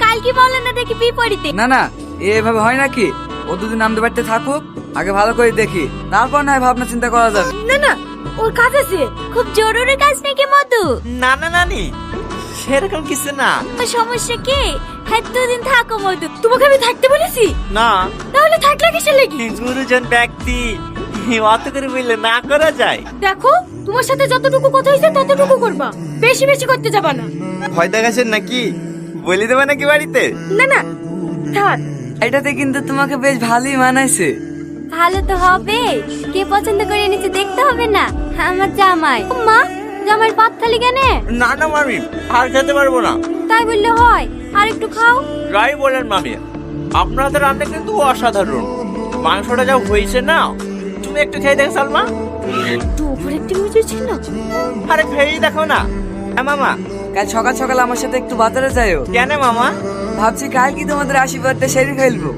কাল কি বলে না দেখি বিপরীতে। না না, এভাবে হয় নাকি? ও দুদিন আমাদের বাড়িতে থাকুক, আগে ভালো করে দেখি, তারপর নয় ভাবনা চিন্তা করা যাবে। না না, ওর কাজ আছে, খুব জরুরি কাজ নাকি মধু? না না নানি, সেরকম কিছু না। তোর সমস্যা কি? হ্যাঁ দুদিন থাকো মধু। তোমাকে আমি থাকতে বলেছি? না, তাহলে থাকলে কিসের লাগি? গুরুজন ব্যক্তি, অত করে বললে না করা যায়। দেখো, তোমার সাথে যতটুকু কথা হয়েছে ততটুকু করবা, বেশি বেশি করতে যাবা না। ভয় দেখাচ্ছেন নাকি? বলে দেবে নাকি বাড়িতে? না না, থাক। এটাতে কিন্তু তোমাকে বেশ ভালোই মানাইছে। ভালো তো হবে, কে পছন্দ করে এনেছে দেখতে হবে না? আমার জামাই। মা, জামাইয়ের পাত খালি কেন? না না মামি, আর খেতে পারবো না। তাই বললে হয়? আর একটু খাও। যাই বলেন মামি, আপনাদের রান্না কিন্তু অসাধারণ। মাংসটা যা হয়েছে না, তুমি একটু খেয়ে দেখো সালমা। তো উপরে একটু মুজে ছিল। আরে খেয়েই দেখো না। হ্যাঁ মামা। কাল সকাল সকাল আমার সাথে একটু বাজারে যাইও। কেন মামা? ভাবছি কাল কি তোমাদের আশীর্বাদটা সেরে ফেলবো।